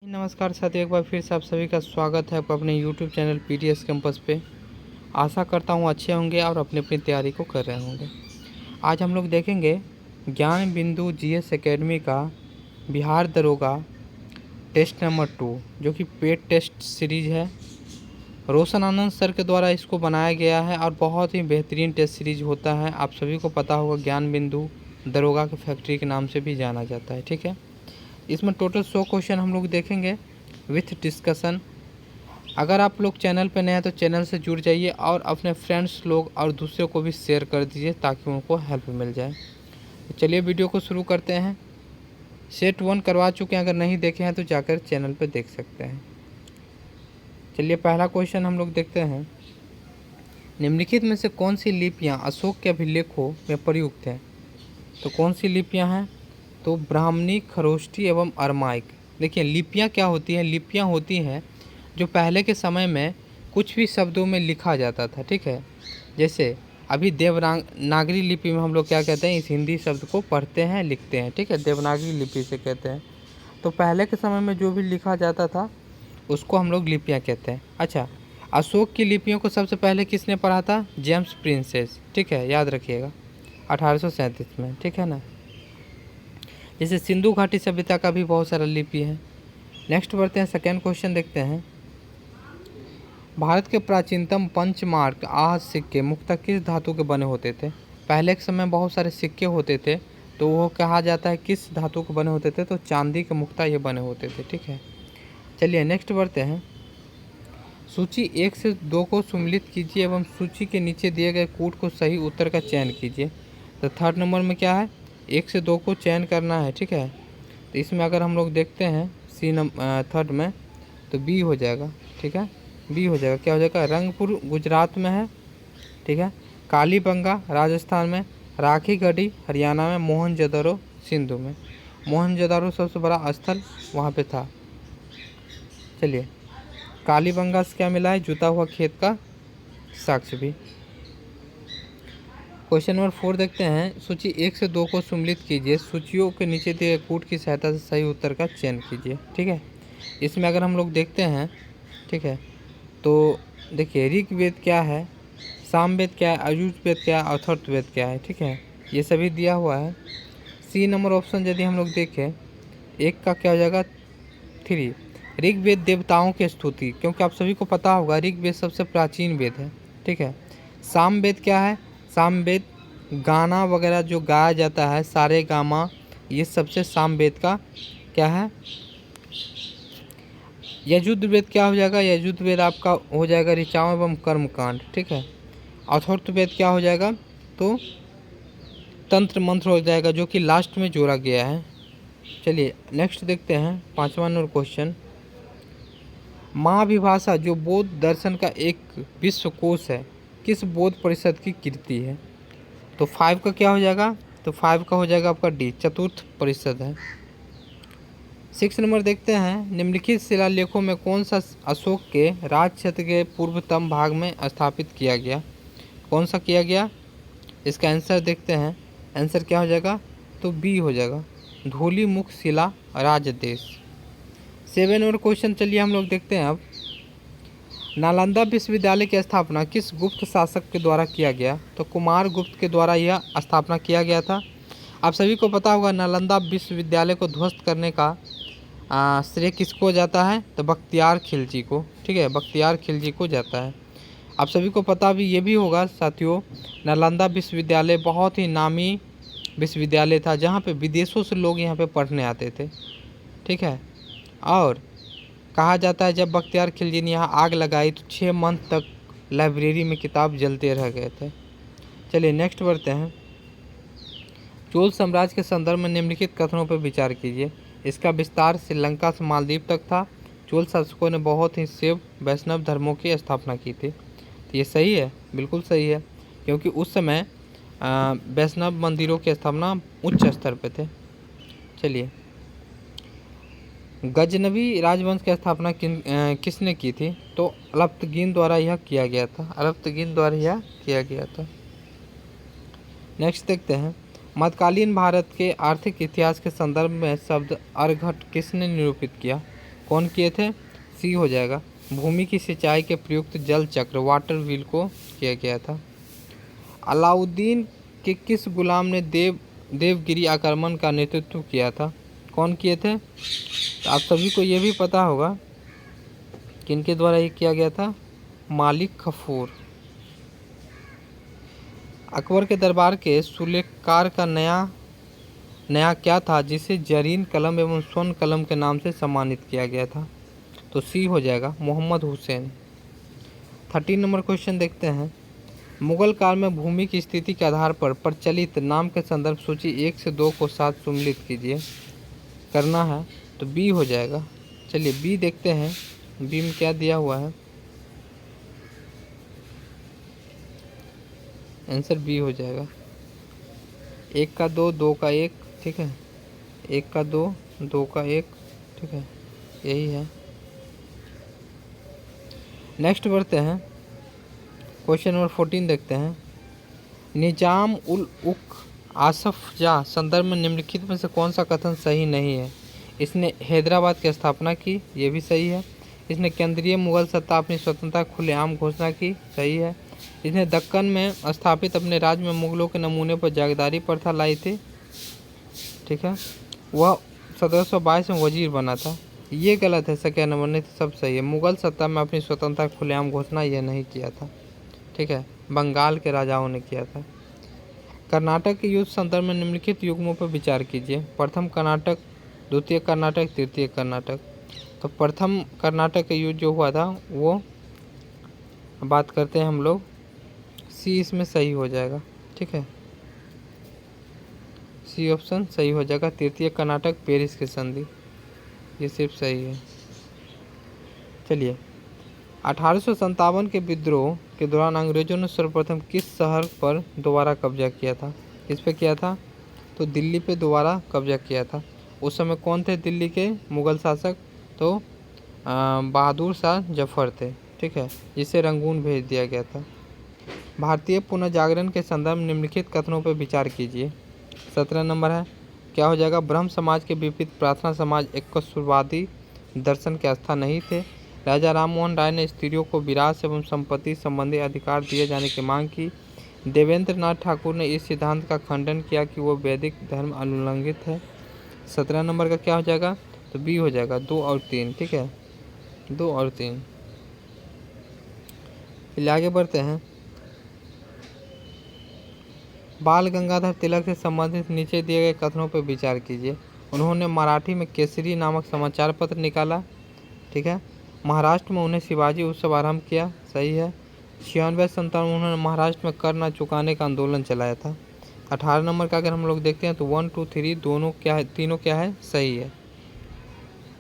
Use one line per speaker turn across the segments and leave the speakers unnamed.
नमस्कार साथियों, एक बार फिर से आप सभी का स्वागत है आपको अपने YouTube चैनल PTS कैंपस पे। आशा करता हूँ अच्छे होंगे और अपनी अपनी तैयारी को कर रहे होंगे। आज हम लोग देखेंगे ज्ञान बिंदु GS एकेडमी का बिहार दरोगा टेस्ट नंबर 2, जो कि पेड टेस्ट सीरीज़ है। रोशन आनंद सर के द्वारा इसको बनाया गया है और बहुत ही बेहतरीन टेस्ट सीरीज होता है। आप सभी को पता होगा, ज्ञान बिंदु दरोगा की फैक्ट्री के नाम से भी जाना जाता है। ठीक है, इसमें टोटल 100 क्वेश्चन हम लोग देखेंगे विथ डिस्कशन। अगर आप लोग चैनल पर नए हैं तो चैनल से जुड़ जाइए और अपने फ्रेंड्स लोग और दूसरों को भी शेयर कर दीजिए ताकि उनको हेल्प मिल जाए। तो चलिए वीडियो को शुरू करते हैं। सेट 1 करवा चुके हैं, अगर नहीं देखे हैं तो जाकर चैनल पर देख सकते हैं। चलिए पहला क्वेश्चन हम लोग देखते हैं। निम्नलिखित में से कौन सी लिपियाँ अशोक के अभिलेखों में प्रयुक्त हैं? तो कौन सी लिपियाँ हैं? तो ब्राह्मणी, खरोष्ठी एवं अरमाइक। देखिए लिपियाँ क्या होती हैं? लिपियाँ होती हैं जो पहले के समय में कुछ भी शब्दों में लिखा जाता था। ठीक है, जैसे अभी देवनागरी लिपि में हम लोग क्या कहते हैं? इस हिंदी शब्द को पढ़ते हैं, लिखते हैं। ठीक है, देवनागरी लिपि से कहते हैं। तो पहले के समय में जो भी लिखा जाता था उसको हम लोग लिपियाँ कहते हैं। अच्छा, अशोक की लिपियों को सबसे पहले किसने पढ़ा था? James princess. ठीक है, याद रखिएगा, 1837 में। ठीक है ना। जैसे सिंधु घाटी सभ्यता का भी बहुत सारा लिपि है। नेक्स्ट बढ़ते हैं, सेकेंड क्वेश्चन देखते हैं। भारत के प्राचीनतम पंचमार्क आहत सिक्के मुख्यतः किस धातु के बने होते थे? पहले के समय बहुत सारे सिक्के होते थे, तो वो कहा जाता है किस धातु के बने होते थे? तो चांदी के मुख्यतः ये बने होते थे। ठीक है, चलिए नेक्स्ट बढ़ते हैं। सूची 1 से 2 को सम्मिलित कीजिए एवं सूची के नीचे दिए गए कूट को सही उत्तर का चयन कीजिए। तो थर्ड नंबर में क्या है? 1 से 2 को चयन करना है। ठीक है, तो इसमें अगर हम लोग देखते हैं थर्ड में, तो बी हो जाएगा। ठीक है, बी हो जाएगा। क्या हो जाएगा? रंगपुर गुजरात में है। ठीक है, कालीबंगा राजस्थान में, राखी गढ़ी हरियाणा में, मोहनजोदड़ो सिंधु में। मोहनजोदड़ो सबसे बड़ा स्थल वहाँ पे था। चलिए, कालीबंगा से क्या मिला है? जुता हुआ खेत का साक्ष्य भी। क्वेश्चन नंबर 4 देखते हैं। सूची 1 से 2 को सम्मिलित कीजिए, सूचियों के नीचे दिए कूट की सहायता से सही उत्तर का चयन कीजिए। ठीक है, इसमें अगर हम लोग देखते हैं, ठीक है, तो देखिए ऋग्वेद क्या है, सामवेद क्या है, यजुर्वेद क्या है, अथर्ववेद क्या है। ठीक है, ये सभी दिया हुआ है। सी नंबर ऑप्शन यदि हम लोग देखें, एक का क्या हो जाएगा? 3। ऋग्वेद देवताओं की स्तुति, क्योंकि आप सभी को पता होगा ऋग्वेद सबसे प्राचीन वेद है। ठीक है, सामवेद क्या है? सामवेद गाना वगैरह जो गाया जाता है, सारे गामा, ये सबसे सामवेद का क्या है? यजुर्वेद क्या हो जाएगा? यजुर्वेद आपका हो जाएगा ऋचाओं एवं कर्मकांड। ठीक है, अथर्ववेद क्या हो जाएगा? तो तंत्र मंत्र हो जाएगा, जो कि लास्ट में जोड़ा गया है। चलिए नेक्स्ट देखते हैं, 5वां नंबर क्वेश्चन। महाविभाषा जो बौद्ध दर्शन का एक विश्वकोश है, किस बौद्ध परिषद की कृति है? तो 5 का क्या हो जाएगा? तो 5 का हो जाएगा आपका डी, चतुर्थ परिषद है। 6 नंबर देखते हैं। निम्नलिखित शिलालेखों में कौन सा अशोक के राज क्षेत्र के पूर्वतम भाग में स्थापित किया गया? कौन सा किया गया? इसका आंसर देखते हैं। आंसर क्या हो जाएगा? तो बी हो जाएगा, धूली मुख शिला राजदेश। 7 नंबर क्वेश्चन चलिए हम लोग देखते हैं अब। नालंदा विश्वविद्यालय की स्थापना किस गुप्त शासक के द्वारा किया गया? तो कुमार गुप्त के द्वारा यह स्थापना किया गया था। आप सभी को पता होगा नालंदा विश्वविद्यालय को ध्वस्त करने का श्रेय किसको जाता है? तो बख्तियार खिलजी को। ठीक है, बख्तियार खिलजी को जाता है। आप सभी को पता भी ये भी होगा साथियों, नालंदा विश्वविद्यालय बहुत ही नामी विश्वविद्यालय था, जहाँ पे विदेशों से लोग यहाँ पे पढ़ने आते थे। ठीक है, और कहा जाता है जब बख्तियार खिलजी ने यहाँ आग लगाई तो 6 मंथ तक लाइब्रेरी में किताब जलते रह गए थे। चलिए नेक्स्ट बढ़ते हैं। चोल साम्राज्य के संदर्भ में निम्नलिखित कथनों पर विचार कीजिए। इसका विस्तार श्रीलंका से मालदीव तक था। चोल शासकों ने बहुत ही शैव वैष्णव धर्मों की स्थापना की थी। तो ये सही है, बिल्कुल सही है, क्योंकि उस समय वैष्णव मंदिरों की स्थापना उच्च स्तर पे थे। चलिए, गजनवी राजवंश की स्थापना किसने की थी? तो अलप्तगीन द्वारा यह किया गया था। अलप्तगीन द्वारा यह किया गया था। नेक्स्ट देखते हैं। मध्यकालीन भारत के आर्थिक इतिहास के संदर्भ में शब्द अर्घट किसने निरूपित किया? कौन किए थे? सी हो जाएगा। भूमि की सिंचाई के प्रयुक्त जल चक्र वाटर व्हील को किया गया था। अलाउद्दीन के किस गुलाम ने देवगिरी आक्रमण का नेतृत्व किया था? कौन किए थे? तो आप सभी को ये भी पता होगा किनके द्वारा ये किया गया था? मालिक कफूर। अकबर के दरबार के सुलेकार का नया क्या था जिसे जरीन कलम एवं स्वर्ण कलम के नाम से सम्मानित किया गया था? तो सी हो जाएगा, मोहम्मद हुसैन। 13 नंबर क्वेश्चन देखते हैं। मुगल काल में भूमि की स्थिति के आधार पर प्रचलित नाम के संदर्भ सूची 1 से 2 को साथ सम्मिलित कीजिए। करना है तो बी हो जाएगा। चलिए बी देखते हैं, बी में क्या दिया हुआ है। आंसर बी हो जाएगा। 1 का 2, 2 का 1, ठीक है। 1 का 2, 2 का 1, ठीक है, यही है। नेक्स्ट बढ़ते हैं, क्वेश्चन नंबर 14 देखते हैं। निजाम उल उक आसफ जा संदर्भ में निम्नलिखित में से कौन सा कथन सही नहीं है? इसने हैदराबाद की स्थापना की, ये भी सही है। इसने केंद्रीय मुगल सत्ता अपनी स्वतंत्रता खुलेआम घोषणा की, सही है। इसने दक्कन में स्थापित अपने राज्य में मुगलों के नमूने पर जागीरदारी प्रथा लाई थी, ठीक है। वह 1722 में वजीर बना था, ये गलत है। सेकेंड नंबर नहीं तो सब सही है। मुगल सत्ता में अपनी स्वतंत्रता खुलेआम घोषणा यह नहीं किया था, ठीक है, बंगाल के राजाओं ने किया था। कर्नाटक के युद्ध संदर्भ में निम्नलिखित युग्मों पर विचार कीजिए। प्रथम कर्नाटक, द्वितीय कर्नाटक, तृतीय कर्नाटक। तो प्रथम कर्नाटक का युद्ध जो हुआ था वो बात करते हैं हम लोग, सी इसमें सही हो जाएगा, ठीक है, सी ऑप्शन सही हो जाएगा। तृतीय कर्नाटक पेरिस की संधि, ये सिर्फ सही है। चलिए 1857 के विद्रोह के दौरान अंग्रेजों ने सर्वप्रथम किस शहर पर दोबारा कब्जा किया था? किस पे किया था? तो दिल्ली पे दोबारा कब्जा किया था। उस समय कौन थे दिल्ली के मुगल शासक? तो बहादुर शाह जफर थे, ठीक है, जिसे रंगून भेज दिया गया था। भारतीय पुनर्जागरण के संदर्भ में निम्नलिखित कथनों पर विचार कीजिए। 17 नंबर है, क्या हो जाएगा? ब्रह्म समाज के विपरीत प्रार्थना समाज एकस्वरवादी दर्शन के आस्था नहीं थे। राजा राममोहन राय ने स्त्रियों को विरासत एवं संपत्ति संबंधी अधिकार दिए जाने की मांग की। देवेंद्र नाथ ठाकुर ने इस सिद्धांत का खंडन किया कि वो वैदिक धर्म अनुल्लंघित है। 17 नंबर का क्या हो जाएगा? तो बी हो जाएगा, 2 और 3, ठीक है, 2 और 3। चलिए आगे बढ़ते हैं। बाल गंगाधर तिलक से संबंधित नीचे दिए गए कथनों पर विचार कीजिए। उन्होंने मराठी में केसरी नामक समाचार पत्र निकाला, ठीक है। महाराष्ट्र में उन्हें शिवाजी उत्सव आरंभ किया, सही है। 96 में उन्होंने महाराष्ट्र में कर न चुकाने का आंदोलन चलाया था। 18 नंबर का अगर हम लोग देखते हैं तो 1, 2, 3 दोनों क्या है, तीनों क्या है, सही है।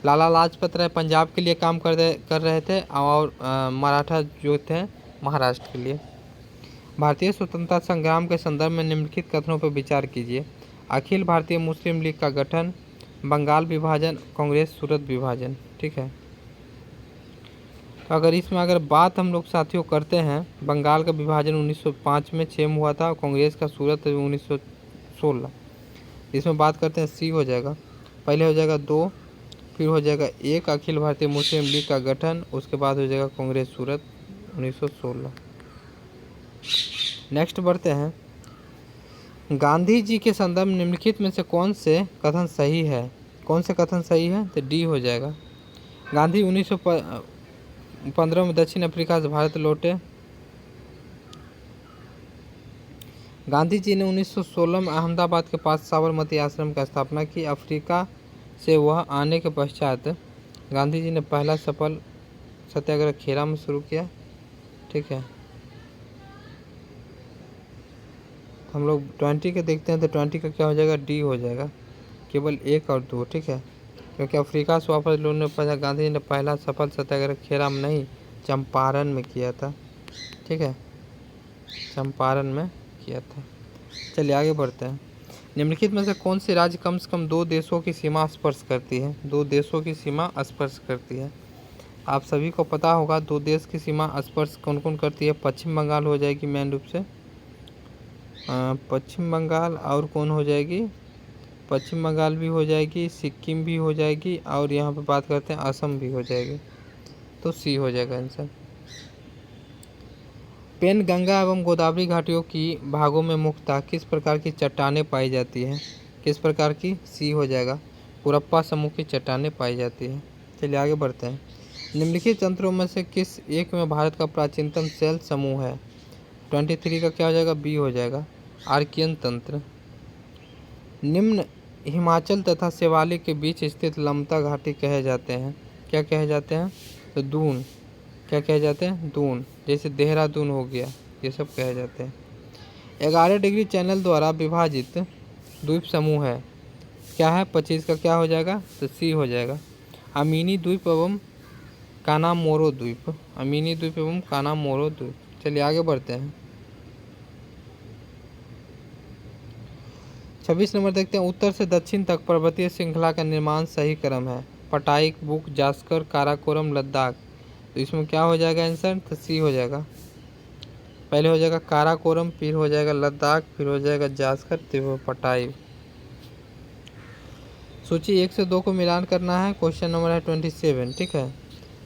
लाला लाजपत राय पंजाब के लिए काम कर रहे थे और मराठा जो थे महाराष्ट्र के लिए। भारतीय स्वतंत्रता संग्राम के संदर्भ में निम्नलिखित कथनों पर विचार कीजिए। अखिल भारतीय मुस्लिम लीग का गठन, बंगाल विभाजन, कांग्रेस सूरत विभाजन, ठीक है। तो अगर इसमें अगर बात हम लोग साथियों करते हैं, बंगाल का विभाजन 1905 में 6 में हुआ था, कांग्रेस का सूरत 1916। इसमें बात करते हैं, सी हो जाएगा। पहले हो जाएगा 2, फिर हो जाएगा 1 अखिल भारतीय मुस्लिम लीग का गठन, उसके बाद हो जाएगा कांग्रेस सूरत 1916। नेक्स्ट बढ़ते हैं। गांधी जी के संदर्भ निम्नलिखित में से कौन से कथन सही है? कौन से कथन सही है? तो डी हो जाएगा। गांधी 1915 में दक्षिण अफ्रीका से भारत लौटे। गांधी जी ने 1916 में अहमदाबाद के पास साबरमती आश्रम की स्थापना की। अफ्रीका से वह आने के पश्चात गांधी जी ने पहला सफल सत्याग्रह खेरा में शुरू किया, ठीक है। हम लोग 20 के देखते हैं तो 20 का क्या हो जाएगा? डी हो जाएगा, केवल 1 और 2, ठीक है, क्योंकि अफ्रीका से वापस लौटने पर गांधी जी ने पहला सफल सत्याग्रह खेरा में नहीं, चंपारण में किया था, ठीक है, चंपारण में किया था। चलिए आगे बढ़ते हैं। निम्नलिखित में से कौन सी राज्य कम से कम 2 देशों की सीमा स्पर्श करती है? 2 देशों की सीमा स्पर्श करती है। आप सभी को पता होगा 2 देश की सीमा स्पर्श कौन कौन करती है? पश्चिम बंगाल हो जाएगी मेन रूप से, पश्चिम बंगाल, और कौन हो जाएगी? पश्चिम बंगाल भी हो जाएगी, सिक्किम भी हो जाएगी, और यहाँ पे बात करते हैं असम भी हो जाएगी। तो सी हो जाएगा आंसर। पेन गंगा एवं गोदावरी घाटियों की भागों में मुख्यतः किस प्रकार की चट्टानें पाई जाती हैं? किस प्रकार की? सी हो जाएगा, कुरप्पा समूह की चट्टानें पाई जाती हैं। चलिए आगे बढ़ते हैं। निम्नलिखित तंत्रों में से किस एक में भारत का प्राचीनतम सेल समूह है? 23 का क्या हो जाएगा? बी हो जाएगा, आर्कियन तंत्र। निम्न हिमाचल तथा शिवालिक के बीच स्थित लमता घाटी कहे जाते हैं, क्या कहे जाते हैं? तो दून। क्या कहे जाते हैं? दून। जैसे देहरादून हो गया, ये सब कहे जाते हैं। 11 डिग्री चैनल द्वारा विभाजित द्वीप समूह है, क्या है? 25 का क्या हो जाएगा? तो सी हो जाएगा, अमीनी द्वीप एवं कानामोरो द्वीप। अमीनी द्वीप एवं कानामोरो द्वीप। चलिए आगे बढ़ते हैं। 26 नंबर देखते हैं। उत्तर से दक्षिण तक पर्वतीय श्रृंखला का निर्माण सही क्रम है? पटाइक, बुक, जास्कर, काराकोरम, लद्दाख। तो इसमें क्या हो जाएगा आंसर? तो सी हो जाएगा। पहले हो जाएगा काराकोरम, फिर हो जाएगा लद्दाख, फिर हो जाएगा जास्कर, फिर पटाइक। सूची 1 से 2 को मिलान करना है। क्वेश्चन नंबर है 27, ठीक है।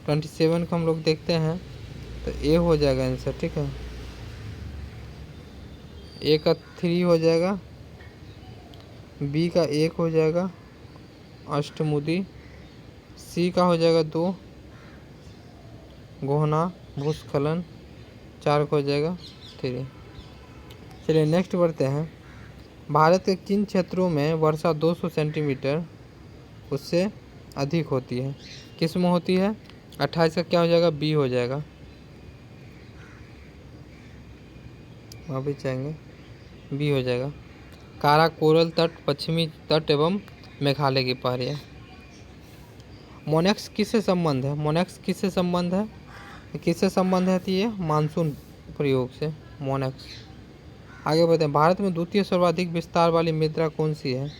27 को हम लोग देखते हैं, तो ए हो जाएगा आंसर, ठीक है। ए का 3 हो जाएगा, बी का 1 हो जाएगा, अष्टमुदी। सी का हो जाएगा 2, गोहना, भूस्खलन। 4 का हो जाएगा 3। चलिए नेक्स्ट बढ़ते हैं। भारत के किन क्षेत्रों में वर्षा 200 सेंटीमीटर उससे अधिक होती है? किस में होती है? 28 का क्या हो जाएगा? बी हो जाएगा, वहाँ भी चाहेंगे, बी हो जाएगा, काराकोरल तट, पश्चिमी तट एवं मेघालय की पहाड़ियाँ। मोनेक्स किससे संबंध है? मोनेक्स किससे संबंध है? किससे संबंध है? तो ये मानसून प्रयोग से, मोनेक्स। आगे बढ़ते हैं। भारत में द्वितीय सर्वाधिक विस्तार वाली मृदा कौन सी है?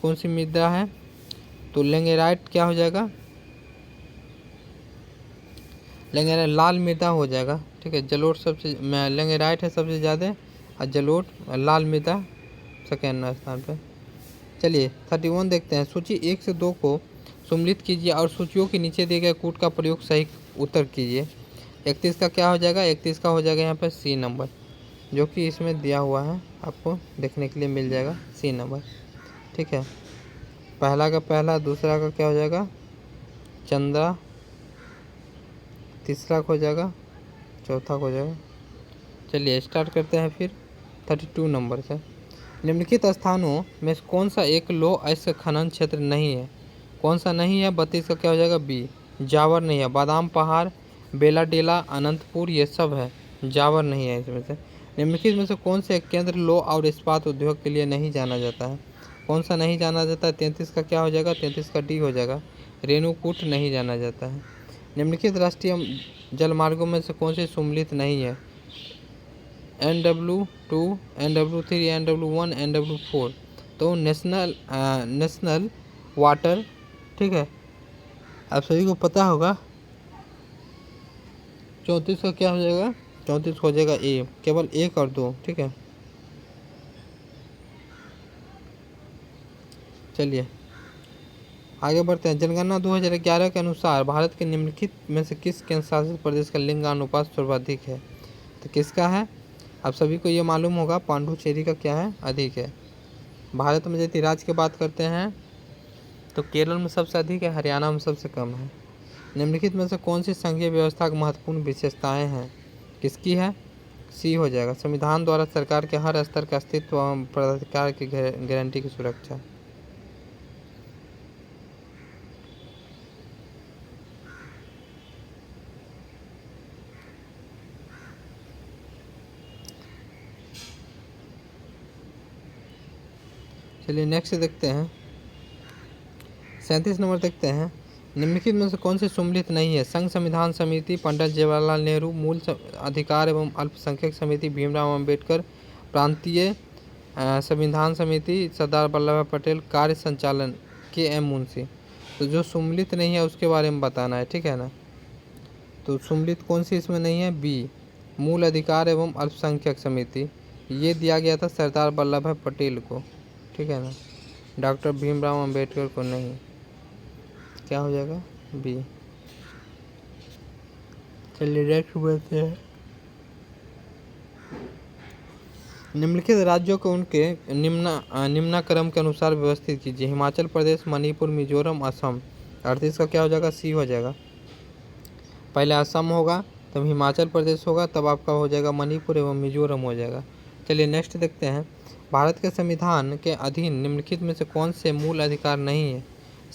कौन सी मृदा है? तो लेंगेराइट क्या हो जाएगा? लेंगेराइट लाल मृदा हो जाएगा, ठीक है। जलोढ़ सबसे लेंगेराइट है सबसे ज़्यादा, और जलोढ़ लाल मृदा सेकेंड स्थान पर। चलिए 31 देखते हैं। सूची 1 से 2 को सम्मिलित कीजिए और सूचियों के नीचे दिए गए कूट का प्रयोग सही उत्तर कीजिए। 31 का क्या हो जाएगा? 31 का हो जाएगा यहाँ पर सी नंबर, जो कि इसमें दिया हुआ है, आपको देखने के लिए मिल जाएगा सी नंबर, ठीक है। पहला का पहला, दूसरा का क्या हो जाएगा? चंद्रा, तीसरा का हो जाएगा, चौथा का हो जाएगा। चलिए स्टार्ट करते हैं फिर 32 नंबर से। निम्नलिखित स्थानों में कौन सा एक लौह अयस्क खनन क्षेत्र नहीं है? कौन सा नहीं है? 32 का क्या हो जाएगा? बी, जावर नहीं है। बादाम पहाड़, बेलाडेला, अनंतपुर, ये सब है, जावर नहीं है इसमें से। निम्नलिखित में से कौन से एक केंद्र लौह और इस्पात उद्योग के लिए नहीं जाना जाता है? कौन सा नहीं जाना जाता है? 33 का क्या हो जाएगा? 33 का डी हो जाएगा, रेणुकूट नहीं जाना जाता है। निम्नलिखित राष्ट्रीय जलमार्गों में से कौन से सम्मिलित नहीं है? NW2, NW3, NW1, NW4। तो नेशनल वाटर, ठीक है, आप सभी को पता होगा। 34 का क्या हो जाएगा? 34 हो जाएगा ए, केवल 1 और 2, ठीक है। चलिए आगे बढ़ते हैं। जनगणना 2011 के अनुसार भारत के निम्नलिखित में से किस केंद्र शासित प्रदेश का लिंगानुपात सर्वाधिक है? तो किसका है? आप सभी को ये मालूम होगा, पांडुचेरी का क्या है? अधिक है। भारत में यदि राज्य की बात करते हैं तो केरल में सबसे अधिक है, हरियाणा में सबसे कम है। निम्नलिखित में से कौन सी संघीय व्यवस्था की महत्वपूर्ण विशेषताएं हैं? किसकी है? सी हो जाएगा, संविधान द्वारा सरकार के हर स्तर का अस्तित्व एवं प्राधिकार की गारंटी की सुरक्षा। चलिए नेक्स्ट देखते हैं। 37 नंबर देखते हैं। निम्नलिखित में से कौन से सम्मिलित नहीं है? संघ संविधान समिति, पंडित जवाहरलाल नेहरू, मूल अधिकार एवं अल्पसंख्यक समिति, भीमराव अम्बेडकर, प्रांतीय संविधान समिति, सरदार वल्लभ भाई पटेल, कार्य संचालन KM मुंशी। तो जो सम्मिलित नहीं है उसके बारे में बताना है, ठीक है ना। तो सम्मिलित कौन सी इसमें नहीं है? बी, मूल अधिकार एवं अल्पसंख्यक समिति, ये दिया गया था सरदार वल्लभ भाई पटेल को, ठीक है ना। डॉक्टर भीमराव अंबेडकर को नहीं। क्या हो जाएगा? बी। चलिए नेक्स्ट बोलते हैं। निम्नलिखित राज्यों को उनके निम्नाक्रम के अनुसार व्यवस्थित कीजिए। हिमाचल प्रदेश, मणिपुर, मिजोरम, असम। अर्थ इसका क्या हो जाएगा? सी हो जाएगा। पहले असम होगा, तब हिमाचल प्रदेश होगा, तब आपका हो जाएगा मणिपुर एवं मिजोरम हो जाएगा। चलिए नेक्स्ट देखते हैं। भारत के संविधान के अधीन निम्नलिखित में से कौन से मूल अधिकार नहीं है?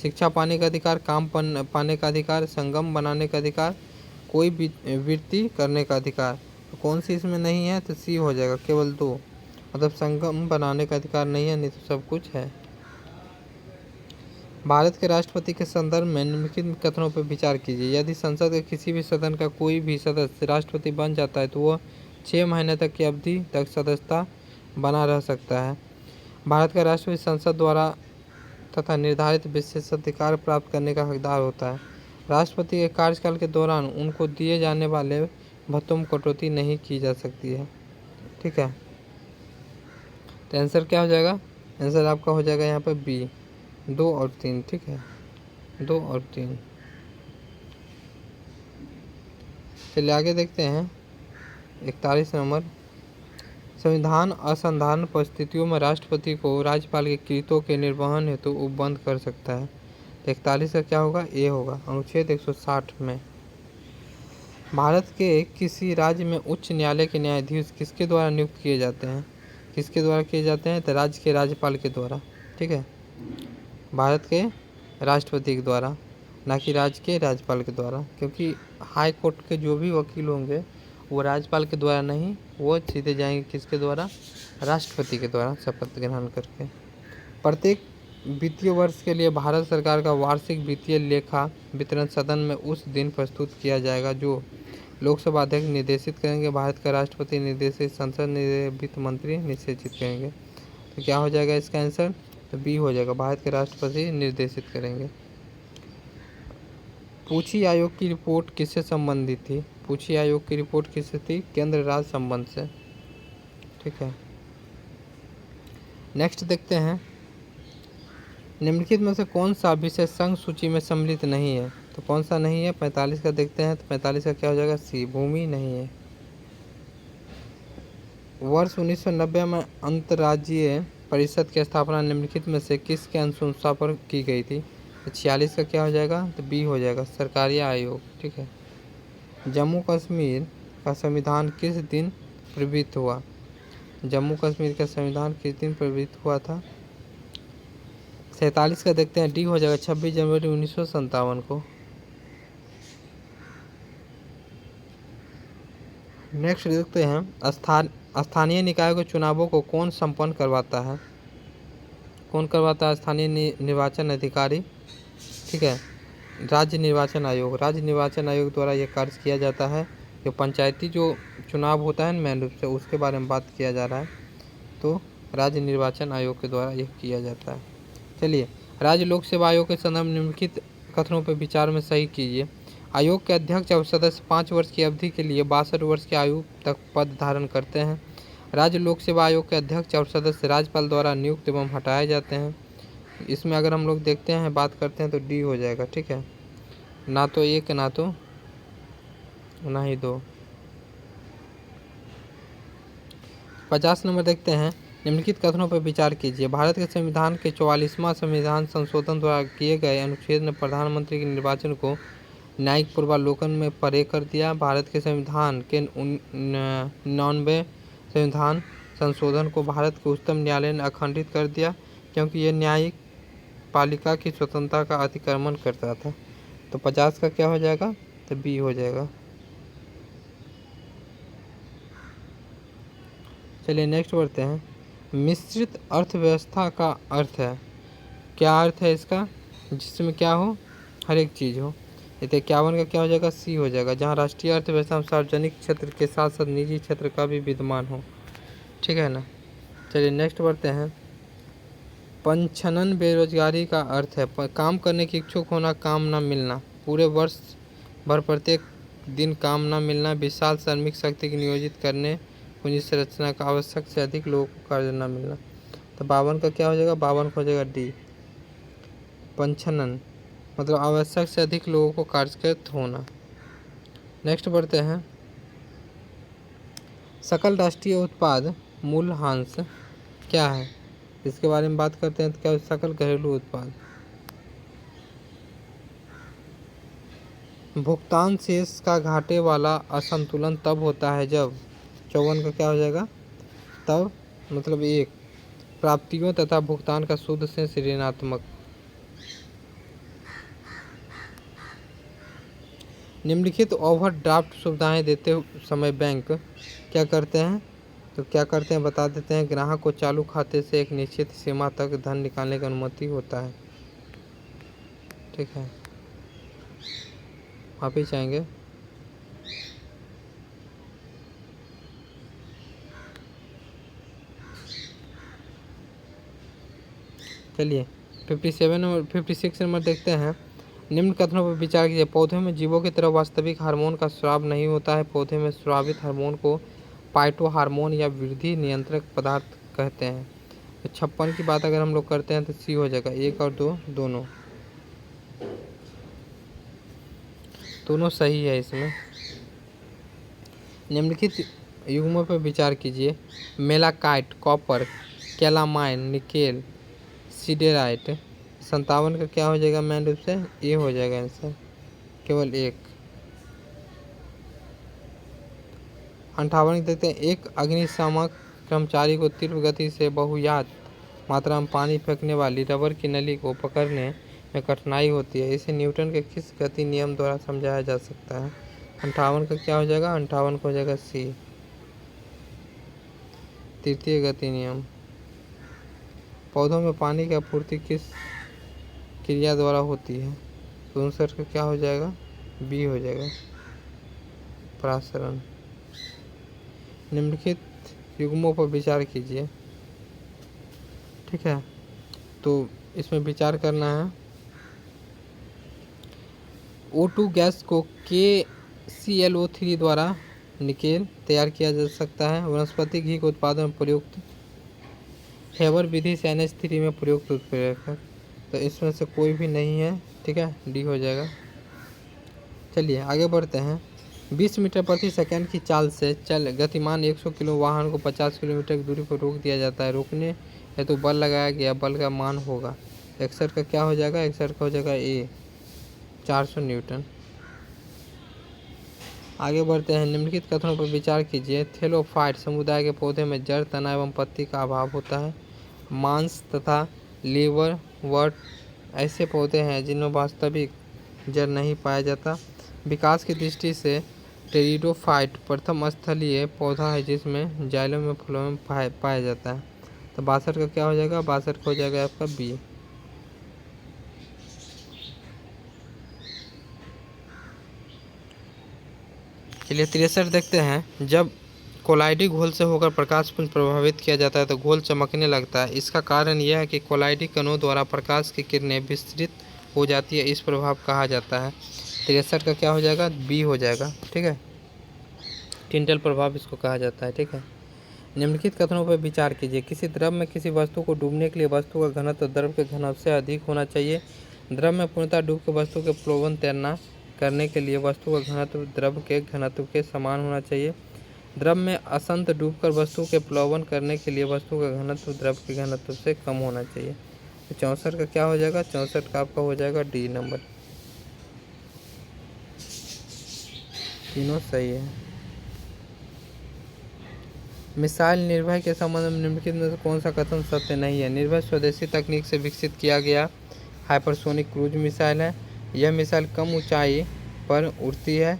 शिक्षा पाने का अधिकार, काम पाने का अधिकार, संगम बनाने का अधिकार, कोई वृत्ति करने का अधिकार। तो कौन सी इसमें नहीं है? तो सी हो जाएगा, केवल 2। मतलब संगम बनाने का अधिकार नहीं है, नहीं तो सब कुछ है। भारत के राष्ट्रपति के संदर्भ में निम्नलिखित कथनों पर विचार कीजिए। यदि संसद के किसी भी सदन का कोई भी सदस्य राष्ट्रपति बन जाता है तो वह 6 महीने तक की अवधि तक सदस्यता बना रह सकता है। भारत का राष्ट्रपति संसद द्वारा तथा निर्धारित विशेषाधिकार प्राप्त करने का हकदार होता है। राष्ट्रपति के कार्यकाल के दौरान उनको दिए जाने वाले भत्तों में कटौती नहीं की जा सकती है। ठीक है, तो आंसर क्या हो जाएगा? आंसर आपका हो जाएगा यहाँ पर बी, 2 और 3। ठीक है, 2 और 3। चलिए आगे देखते हैं। 41 नंबर। संविधान असंधारण परिस्थितियों में राष्ट्रपति को राज्यपाल के कृत्यों के निर्वहन हेतु उपबंध कर सकता है। 41 का क्या होगा? ए होगा। अनुच्छेद 160 में भारत के किसी राज्य में उच्च न्यायालय के न्यायाधीश किसके द्वारा नियुक्त किए जाते हैं? किसके द्वारा किए जाते हैं? तो राज्य के राज्यपाल के द्वारा। ठीक है, भारत के राष्ट्रपति के द्वारा, ना कि राज्य के राज्यपाल के द्वारा, क्योंकि हाई कोर्ट के जो भी वकील होंगे वो राज्यपाल के द्वारा नहीं, वो सीधे जाएंगे किसके द्वारा? राष्ट्रपति के द्वारा शपथ ग्रहण करके। प्रत्येक वित्तीय वर्ष के लिए भारत सरकार का वार्षिक वित्तीय लेखा वितरण सदन में उस दिन प्रस्तुत किया जाएगा जो लोकसभा अध्यक्ष निर्देशित करेंगे, भारत का राष्ट्रपति निर्देशित, संसद वित्त मंत्री निश्चित करेंगे। तो क्या हो जाएगा इसका आंसर? तो बी हो जाएगा, भारत के राष्ट्रपति निर्देशित करेंगे। पूछी आयोग की रिपोर्ट किससे संबंधित थी? पूछी आयोग की रिपोर्ट किससे थी? केंद्र राज्य संबंध से। ठीक है, नेक्स्ट देखते हैं। निम्नलिखित में से कौन सा विषय संघ सूची में सम्मिलित नहीं है? तो कौन सा नहीं है? 45 का देखते हैं। तो 45 का क्या हो जाएगा? सी, भूमि नहीं है। वर्ष 1990 में अंतर्राज्यीय परिषद की स्थापना निम्नलिखित में से किसके अनुशंसा पर की गई थी? तो 46 का क्या हो जाएगा? तो बी हो जाएगा, सरकारी आयोग। ठीक है, जम्मू कश्मीर का संविधान किस दिन प्रवृत्त हुआ? जम्मू कश्मीर का संविधान किस दिन प्रवृत्त हुआ था? 47 का देखते हैं। डी हो जाएगा, 26 जनवरी 1957 को। नेक्स्ट देखते हैं। स्थानीय निकायों के चुनावों को कौन संपन्न करवाता है? कौन करवाता है? स्थानीय निर्वाचन अधिकारी। ठीक है, राज्य निर्वाचन आयोग। राज्य निर्वाचन आयोग द्वारा यह कार्य किया जाता है। जो पंचायती जो चुनाव होता है मेन रूप से, उसके बारे में बात किया जा रहा है, तो राज्य निर्वाचन आयोग के द्वारा यह किया जाता है। चलिए, राज्य लोक सेवा आयोग के संदर्भ निम्नलिखित कथनों पर विचार में सही कीजिए। आयोग के अध्यक्ष और सदस्य 5 वर्ष की अवधि के लिए 62 वर्ष की आयु तक पद धारण करते हैं। राज्य लोक सेवा आयोग के अध्यक्ष और सदस्य राज्यपाल द्वारा नियुक्त एवं हटाए जाते हैं। इसमें अगर हम लोग देखते हैं, बात करते हैं, तो डी हो जाएगा। ठीक है, ना तो 1 ना ही 2। 50 नंबर देखते हैं। निम्नलिखित कथनों पर विचार कीजिए। भारत के संविधान के 44वां संविधान संशोधन द्वारा किए गए अनुच्छेद ने प्रधानमंत्री के निर्वाचन को न्यायिक पूर्वावलोकन में परे कर दिया। भारत के संविधान के 99वें संविधान संशोधन को भारत के उच्चतम न्यायालय ने अखंडित कर दिया, क्योंकि यह न्यायिक पालिका की स्वतंत्रता का अतिक्रमण करता था। तो 50 का क्या हो जाएगा? तो बी हो जाएगा। चलिए नेक्स्ट बढ़ते हैं। मिश्रित अर्थव्यवस्था का अर्थ है, क्या अर्थ है इसका? जिसमें क्या हो? हर एक चीज़ हो। ये 51 का क्या हो जाएगा? सी हो जाएगा, जहाँ राष्ट्रीय अर्थव्यवस्था में सार्वजनिक क्षेत्र के साथ साथ निजी क्षेत्र का भी विद्यमान हो। ठीक है ना। चलिए नेक्स्ट बढ़ते हैं। पंचनन बेरोजगारी का अर्थ है काम करने की इच्छुक होना, काम न मिलना, पूरे वर्ष भर प्रत्येक दिन काम न मिलना, विशाल श्रमिक शक्ति की नियोजित करने पूंजी संरचना का आवश्यक से अधिक लोगों को कार्य न मिलना। तो 52 का क्या हो जाएगा, 52 का हो जाएगा डी। पंचनन मतलब आवश्यक से अधिक लोगों को कार्यरत होना। नेक्स्ट बढ़ते हैं, सकल राष्ट्रीय उत्पाद मूल्यांश क्या है, इसके बारे में बात करते हैं। तो क्या सकल घरेलू उत्पाद, भुगतान शेष का घाटे वाला असंतुलन तब होता है जब, 54 का क्या हो जाएगा, तब मतलब एक, प्राप्तियों तथा भुगतान का शुद्ध से ऋणात्मक। निम्नलिखित ओवरड्राफ्ट सुविधाएं देते समय बैंक क्या करते हैं, तो क्या करते हैं बता देते हैं। ग्राहक को चालू खाते से एक निश्चित सीमा तक धन निकालने की अनुमति होता है, ठीक है, आप ही चाहेंगे। चलिए 56 नंबर देखते हैं। निम्न कथनों पर विचार कीजिए। पौधे में जीवों की तरह वास्तविक हार्मोन का स्राव नहीं होता है। पौधे में स्रावित हार्मोन को पाइटो हार्मोन या वृद्धि नियंत्रक पदार्थ कहते हैं। तो 56 की बात अगर हम लोग करते हैं तो सी हो जाएगा, 1 और 2 दोनों सही है इसमें। निम्नलिखित युग्मों पर विचार कीजिए। Malachite, copper, calamine, nickel, siderite. 57 का क्या हो जाएगा, मेन रूप से ए हो जाएगा आंसर, केवल एक। 58 देखते हैं, एक अग्निशामक कर्मचारी को तीव्र गति से बहुयात मात्रा में पानी फेंकने वाली रबर की नली को पकड़ने में कठिनाई होती है। इसे न्यूटन के किस गति नियम द्वारा समझाया जा सकता है। 58 का क्या हो जाएगा, 58 का हो जाएगा सी, तृतीय गति नियम। पौधों में पानी की आपूर्ति किस क्रिया द्वारा होती है, तो 59 का क्या हो जाएगा, बी हो जाएगा, परासरण। निम्नलिखित युग्मों पर विचार कीजिए, ठीक है, तो इसमें विचार करना है। O2 गैस को KClO3 द्वारा निकेल तैयार किया जा सकता है। वनस्पति घी के उत्पादन में प्रयुक्त हेबर विधि से NH3 में प्रयुक्त उत्प्रेरक, तो इसमें से कोई भी नहीं है, ठीक है, डी हो जाएगा। चलिए आगे बढ़ते हैं। 20 मीटर प्रति सेकंड की चाल से चल गतिमान 100 किलो वाहन को 50 किलोमीटर की दूरी पर रोक दिया जाता है। रोकने हेतु बल लगाया गया, बल का मान होगा। 61 का क्या हो जाएगा, 61 का हो जाएगा ए, 400 न्यूटन। आगे बढ़ते हैं। निम्नलिखित कथनों पर विचार कीजिए। थेलोफाइट समुदाय के पौधे में जड़, तना एवं पत्ती का अभाव होता है। मांस तथा लीवर वर्ट ऐसे पौधे हैं जिनमें वास्तविक जड़ नहीं पाया जाता। विकास की दृष्टि से टेरिडोफाइट प्रथम स्थलीय पौधा है जिसमें जाइलम में फलों में पाया जाता है। तो 62 का क्या हो जाएगा, 62 का हो जाएगा आपका बी। चलिए 63 देखते हैं। जब कोलाइडी घोल से होकर प्रकाश पुंज प्रभावित किया जाता है तो घोल चमकने लगता है। इसका कारण यह है कि कोलाइडी कणों द्वारा प्रकाश की किरणें विस्तृत हो जाती है, इस प्रभाव कहा जाता है। 63 का क्या हो जाएगा, बी हो जाएगा, ठीक है, टिंटल प्रभाव इसको कहा जाता है, ठीक है। निम्नलिखित कथनों पर विचार कीजिए। किसी द्रव में किसी वस्तु को डूबने के लिए वस्तु का घनत्व द्रव के घनत्व से अधिक होना चाहिए। द्रव में पूर्णतः डूब के वस्तु के प्लोवन तैरना करने के लिए वस्तु का घनत्व द्रव के घनत्व के समान होना चाहिए। द्रव में असंत डूबकर वस्तु के प्लोवन करने के लिए वस्तु का घनत्व द्रव के घनत्व से कम होना चाहिए। तो 64 का क्या हो जाएगा, 64 का आपका हो जाएगा डी नंबर, तीनों सही है। मिसाइल निर्भय के संबंध में निम्नलिखित में से कौन सा कथन सत्य नहीं है। निर्भय स्वदेशी तकनीक से विकसित किया गया हाइपरसोनिक क्रूज मिसाइल है। यह मिसाइल कम ऊंचाई पर उड़ती है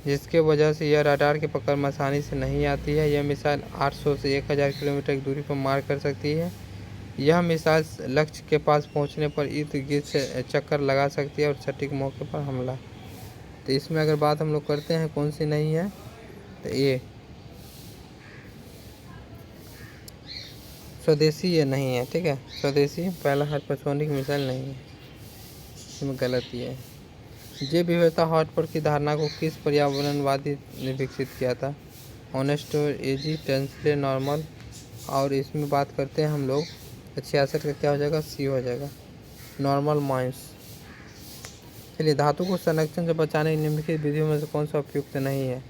जिसके वजह से यह रडार की पकड़ में आसानी से नहीं आती है। यह मिसाइल 800 से 1000 किलोमीटर की दूरी पर मार कर सकती है। यह मिसाइल लक्ष्य के पास पहुंचने पर इर्द गिर्द से चक्कर लगा सकती है और सटीक मौके पर हमला। तो इसमें अगर बात हम लोग करते हैं कौन सी नहीं है, तो ये स्वदेशी ये नहीं है, ठीक है, स्वदेशी पहला हाइपरसोनिक मिसाइल नहीं है, इसमें गलती है। जैव विविधता हॉटस्पॉट की धारणा को किस पर्यावरणवादी ने विकसित किया था। ऑनेस्ट और एजी टेंसले नॉर्मल। और इसमें बात करते हैं हम लोग तो 66 का क्या हो जाएगा, सी हो जाएगा, नॉर्मल माइंस। चलिए, धातु को संरक्षण से बचाने की निम्नलिखित विधियों में से कौन सा उपयुक्त नहीं है।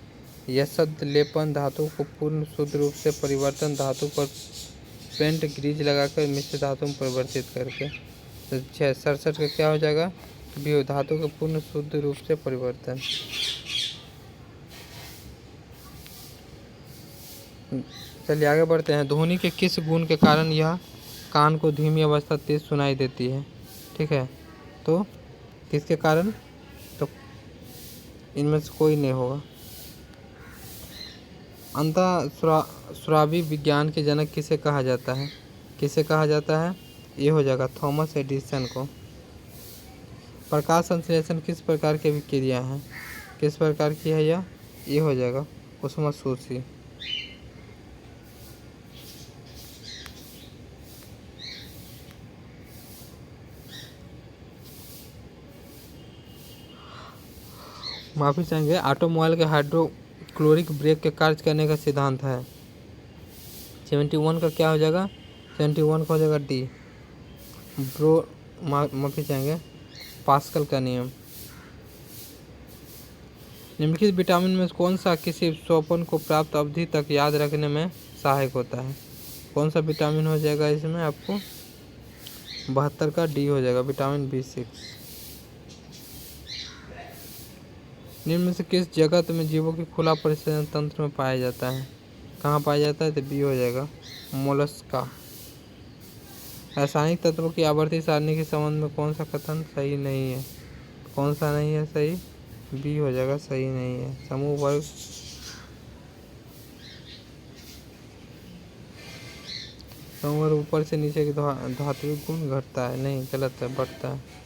यह शब्द लेपन, धातु को पूर्ण शुद्ध रूप से परिवर्तन, धातु पर पेंट ग्रीज लगाकर मिश्र धातु में परिवर्तित करके। तो 67 का क्या हो जाएगा, भी धातु के पूर्ण शुद्ध रूप से परिवर्तन। चलिए आगे बढ़ते हैं। ध्वनि के किस गुण के कारण यह कान को धीमी अवस्था तेज सुनाई देती है। ठीक है, तो किसके कारण, तो इनमें से कोई नहीं होगा। अंतःस्रावी विज्ञान के जनक किसे कहा जाता है, किसे कहा जाता है, ये हो जाएगा थॉमस एडिसन को। प्रकाश संश्लेषण किस प्रकार की विक्रिया है, किस प्रकार की है यह, ये हो जाएगा ऊष्मशोषी। माफी चाहेंगे, ऑटोमोबाइल के हाइड्रोक्लोरिक ब्रेक के कार्य करने का सिद्धांत है। 71 का क्या हो जाएगा, 71 का हो जाएगा डी, माफी चाहेंगे, पास्कल का नियम। निम्नलिखित विटामिन में कौन सा किसी स्वप्न को प्राप्त अवधि तक याद रखने में सहायक होता है। कौन सा विटामिन हो जाएगा इसमें आपको, 72 का डी हो जाएगा, विटामिन B6। निम्न में से किस जगत में जीवों की खुला परिसंचरण तंत्र में पाया जाता है, कहाँ पाया जाता है, तो बी हो जाएगा, मोलस्का। रासायनिक तत्वों की आवर्ती सारणी के संबंध में कौन सा कथन सही नहीं है, कौन सा नहीं है सही, बी हो जाएगा, सही नहीं है। समूह वर्ग ऊपर से नीचे की धात्विक गुण घटता है, नहीं, गलत है, बढ़ता है।